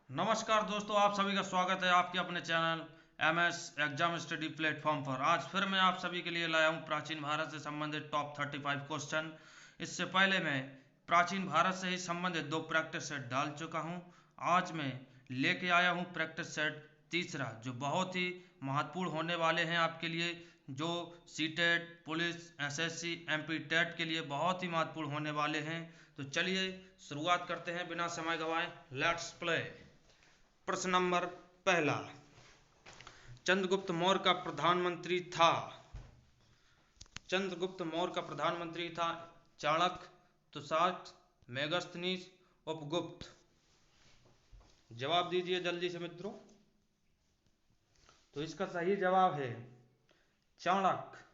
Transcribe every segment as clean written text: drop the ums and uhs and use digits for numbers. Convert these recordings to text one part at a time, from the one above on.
नमस्कार दोस्तों, आप सभी का स्वागत है आपके अपने channel MS exam study platform पर। आज फिर मैं आप सभी के लिए लाया हूं प्राचीन भारत से संबंधित टॉप 35 क्वेश्चन। इससे पहले मैं प्राचीन भारत से ही संबंधित 2 प्रैक्टिस सेट डाल चुका हूं। आज मैं लेके आया हूं प्रैक्टिस सेट तीसरा, जो बहुत ही महत्वपूर्ण होने वाले हैं आपके लिए, जो CTET, police, SSC, MP TET के लिए बहुत ही महत्वपूर्ण होने वाले हैं। तो चलिए शुरुआत करते हैं बिना समय गंवाए। Let's play. प्रश्न नंबर पहला, चंद्रगुप्त मौर्य का प्रधानमंत्री था। चंद्रगुप्त मौर्य का प्रधानमंत्री था चाणक्य, तुषार, मेगस्थनीज, उपगुप्त। जवाब दीजिए जल्दी से मित्रों। तो इसका सही जवाब है चाणक्य।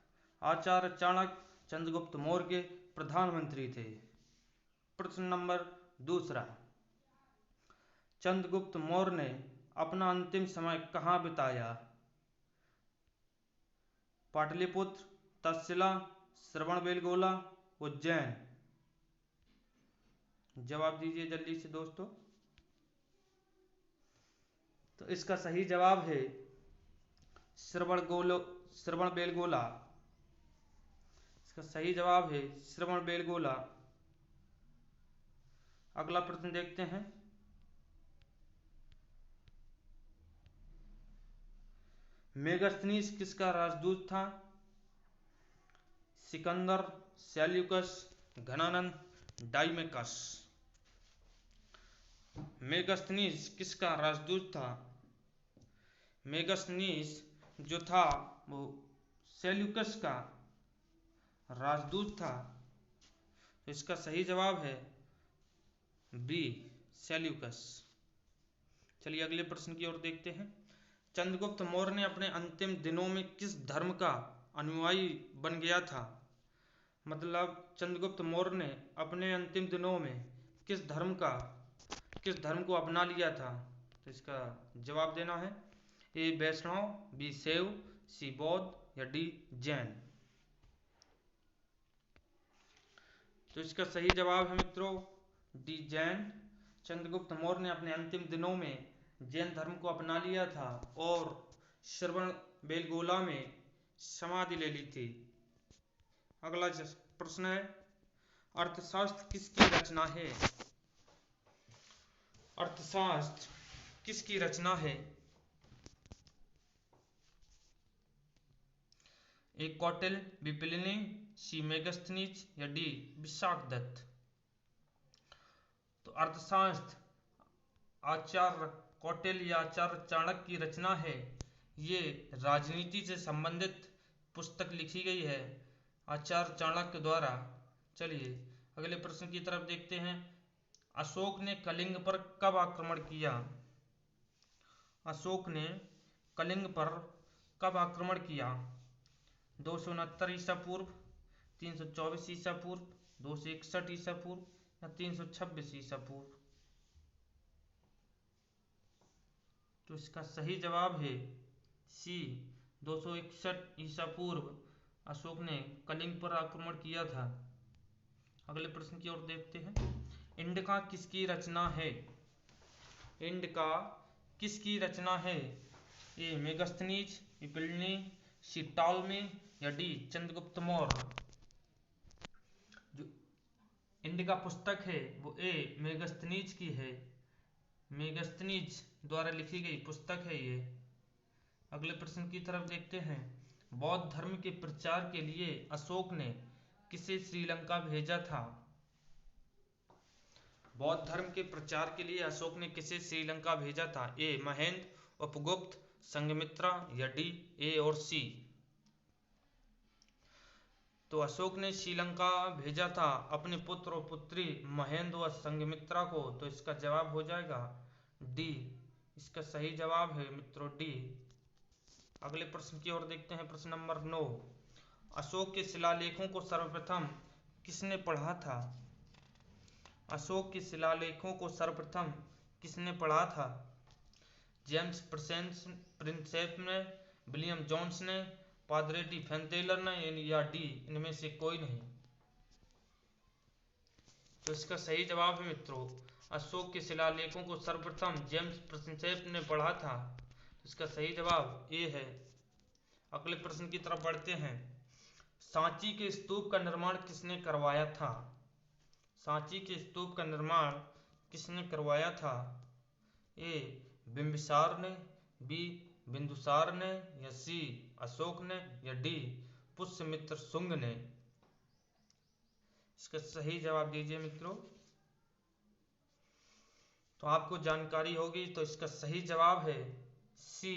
आचार्य चाणक्य चंद्रगुप्त मौर्य के प्रधानमंत्री थे। प्रश्न नंबर दूसरा, चंद्रगुप्त मौर्य ने अपना अंतिम समय कहाँ बिताया। पाटलिपुत्र, तक्षशिला, श्रवणबेलगोला, उज्जैन। जवाब दीजिए जल्दी से दोस्तों। तो इसका सही जवाब है श्रवणबेलगोला। इसका सही जवाब है श्रवणबेलगोला। अगला प्रश्न देखते हैं। मेगस्थनीज किसका राजदूत था। Sikandar, Seleucus, Ghananand, Deimachus. Megasthenes किसका राजदूत था। मेगस्थनीज जो था वो सेल्यूकस का राजदूत था। तो इसका सही जवाब है बी, सेल्यूकस। चलिए अगले प्रश्न की ओर देखते हैं। चंद्रगुप्त मौर्य ने अपने अंतिम दिनों में किस धर्म का अनुयायी बन गया था। मतलब चंद्रगुप्त मौर्य ने अपने अंतिम दिनों में किस धर्म को अपना लिया था। तो इसका जवाब देना है ए वैष्णव, बी शैव, सी बौद्ध या डी जैन। तो इसका सही जवाब है मित्रों डी जैन। चंद्रगुप्त मौर्य ने अपने अंतिम दिनों में जैन धर्म को अपना लिया था और श्रवण बेलगोला में समाधि ले ली थी। अगला प्रश्न है, अर्थशास्त्र किसकी रचना है। अर्थशास्त्र किसकी रचना है। ए कौटिल्य, बी प्लिनी, सी मेगस्थनीज या डी विशाखदत्त। तो अर्थशास्त्र आचार्य कौटिल्य या आचार्य चाणक्य की रचना है। ये राजनीति से संबंधित पुस्तक लिखी गई है आचार्य चाणक्य द्वारा। चलिए अगले प्रश्न की तरफ देखते हैं। अशोक ने कलिंग पर कब आक्रमण किया। अशोक ने कलिंग पर कब आक्रमण किया। 269 ईसा पूर्व, 324 ईसा पूर्व, 261 ईसा पूर्व या 326 ईसा पूर्व। तो इसका सही जवाब है सी, 261 ईसा पूर्व अशोक ने कलिंग पर आक्रमण किया था। अगले प्रश्न की ओर देखते हैं। इंडिका किसकी रचना है। इंडिका किसकी रचना है। ए मेगस्थनीज, बी प्लिनी, सी टॉलमी या डी चंद्रगुप्त मौर्य। जो इंडिका पुस्तक है वो ए मेगस्थनीज की है। मेगस्थनीज द्वारा लिखी गई पुस्तक है ये। अगले प्रश्न की तरफ देखते हैं। बौद्ध धर्म के प्रचार के लिए अशोक ने किसे श्रीलंका भेजा था। बौद्ध धर्म के प्रचार के लिए अशोक ने किसे श्रीलंका भेजा था। ए महेंद्र, उपगुप्त, संघमित्रा या डी ए और सी। तो अशोक ने श्रीलंका भेजा था अपने पुत्र और पुत्री महेंद्र व संघमित्रा को। तो इसका जवाब हो जाएगा डी। इसका सही जवाब है मित्रों डी। अगले प्रश्न की ओर देखते हैं। प्रश्न नंबर 9, अशोक के शिलालेखों को सर्वप्रथम किसने पढ़ा था। अशोक के शिलालेखों को सर्वप्रथम किसने पढ़ा था। जेम्स प्रिंसेप ने, विलियम जोन्स ने, पादरे डी फेंटेलर ने या डी इनमें से कोई नहीं। तो इसका सही जवाब है मित्रों अशोक के शिलालेखों को सर्वप्रथम जेम्स प्रिंसेप ने पढ़ा था? इसका सही जवाब ए है। अगले प्रश्न की तरफ बढ़ते हैं। सांची के स्तूप का निर्माण किसने करवाया था? सांची के स्तूप का निर्माण किसने करवाया था? ए बिंबिसार ने, बी बिंदुसार ने, या सी अशोक ने, या डी पुष्यमित्र शुंग ने? इसका सही जवाब दीजिए मित्रों। तो आपको जानकारी होगी, तो इसका सही जवाब है सी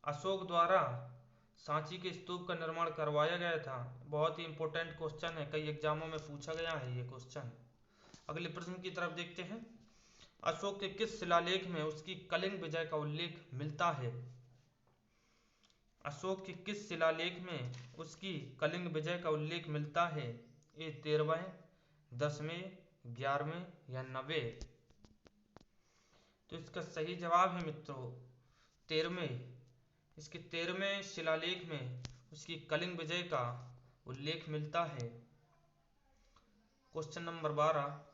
अशोक द्वारा सांची के स्तूप का निर्माण करवाया गया था। बहुत ही इंपॉर्टेंट क्वेश्चन है, कई एग्जामों में पूछा गया है ये क्वेश्चन। अगले प्रश्न की तरफ देखते हैं। अशोक के किस शिलालेख में उसकी कलिंग विजय का उल्लेख मिलता है? अशोक के किस शिलालेख में उसकी कलिंग विजय का उल्लेख मिलता है? ए 13वें, 10वें, 11वें या 9वें? तो इसका सही जवाब है मित्रों 13वें। इसके 13वें शिलालेख में उसकी कलिंग विजय का उल्लेख मिलता है। Question number 12।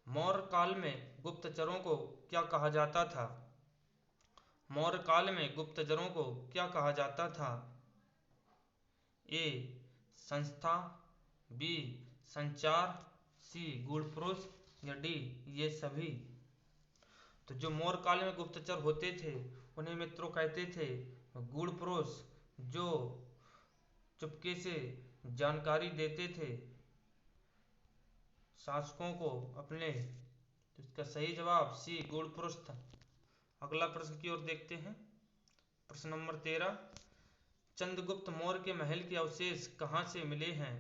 मौर्य काल में गुप्तचरों को क्या कहा जाता था? मौर्य काल में गुप्तचरों को क्या कहा जाता था? ए संस्था, बी संचार, सी गूढ़पुरुष या डी ये सभी? तो जो मौर्य काल में गुप्तचर होते थे उन्हें मित्रों कहते थे गूढ़पुरुष, जो चुपके से जानकारी देते थे शासकों को अपने। तो इसका सही जवाब सी गूढ़पुरुष था। अगला प्रश्न की ओर देखते हैं। प्रश्न नंबर 13। चंद्रगुप्त मौर्य के महल के अवशेष कहाँ से मिले हैं?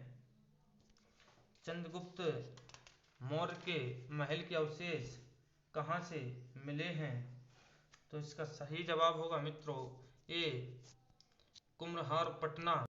चंद्रगुप्त मौर्य के महल के अवशेष कहाँ से मिले हैं? तो इसका सही जवाब होगा मित्रों ए कुम्हरार पटना।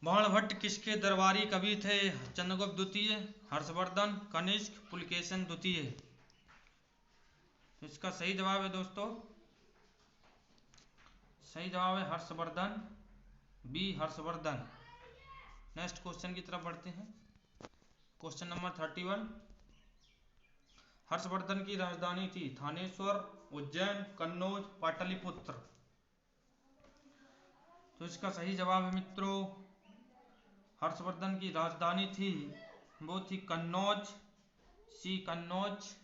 बाणभट्ट किसके दरबारी कवि थे? चंद्रगुप्त द्वितीय, हर्षवर्धन, कनिष्क, पुलकेशिन द्वितीय। तो इसका सही जवाब है दोस्तों, सही जवाब है Harshvardhan, B Harshvardhan. Next question की तरफ बढ़ते हैं। Question number 31। हर्षवर्धन की राजधानी थी थानेश्वर, उज्जैन, कन्नौज, पाटलिपुत्र। तो इसका सही जवाब है मित्रों, हर्षवर्धन की राजधानी थी वो थी कन्नौज, सी कन्नौज।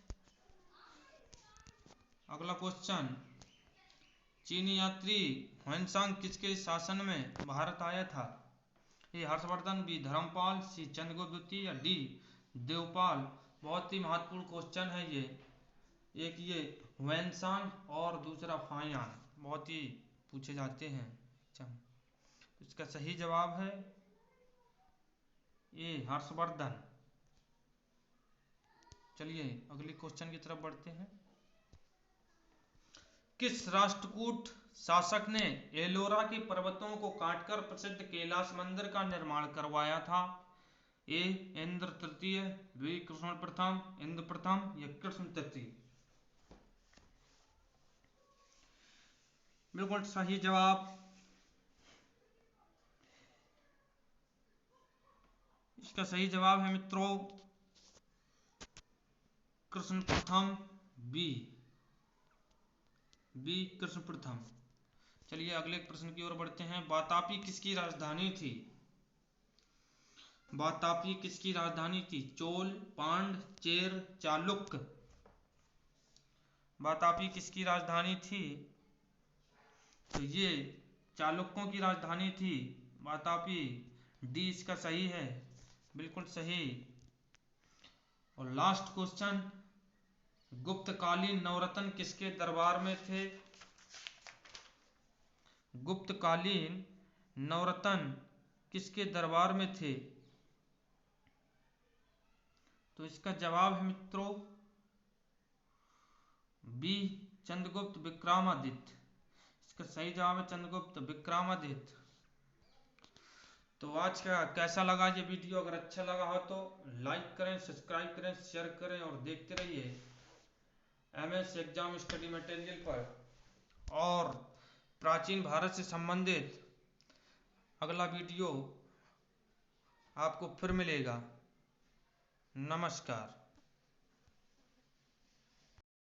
अगला क्वेश्चन, चीनी यात्री ह्वेनसांग किसके शासन में भारत आया था? ए हर्षवर्धन, बी धर्मपाल, सी चंद्रगुप्त द्वितीय या डी देवपाल। बहुत ही महत्वपूर्ण क्वेश्चन है ये। एक ये ह्वेनसांग और दूसरा फायान, बहुत ही पूछे जाते हैं। इसका सही जवाब है ए हर्षवर्धन। चलिए अगले क्वेश्चन की तरफ बढ़ते हैं। किस राष्ट्रकूट शासक ने एलोरा के पर्वतों को काटकर प्रसिद्ध कैलाश मंदिर का निर्माण करवाया था? ए इंद्र तृतीय, बी कृष्ण प्रथम, इंद्र प्रथम या कृष्ण तृतीय। बिल्कुल सही जवाब, इसका सही जवाब है मित्रों कृष्ण प्रथम, बी कृष्ण प्रथम। चलिए अगले प्रश्न की ओर बढ़ते हैं। वातापी किसकी राजधानी थी? वातापी किसकी राजधानी थी? चोल, पांड, चेर, चालुक्य। वातापी किसकी राजधानी थी? तो ये चालुक्यों की राजधानी थी वातापी, डी इसका सही है, बिल्कुल सही। और लास्ट क्वेश्चन, गुप्तकालीन नवरत्न किसके दरबार में थे? गुप्तकालीन नवरत्न किसके दरबार में थे? तो इसका जवाब है मित्रों बी चंद्रगुप्त विक्रमादित्य। इसका सही जवाब है चंद्रगुप्त विक्रमादित्य। तो आज का कैसा लगा ये वीडियो? अगर अच्छा लगा हो तो लाइक करें, सब्सक्राइब करें, शेयर करें और देखते रहिए MS एग्जाम स्टडी मटेरियल पर। और प्राचीन भारत से संबंधित अगला वीडियो आपको फिर मिलेगा। नमस्कार।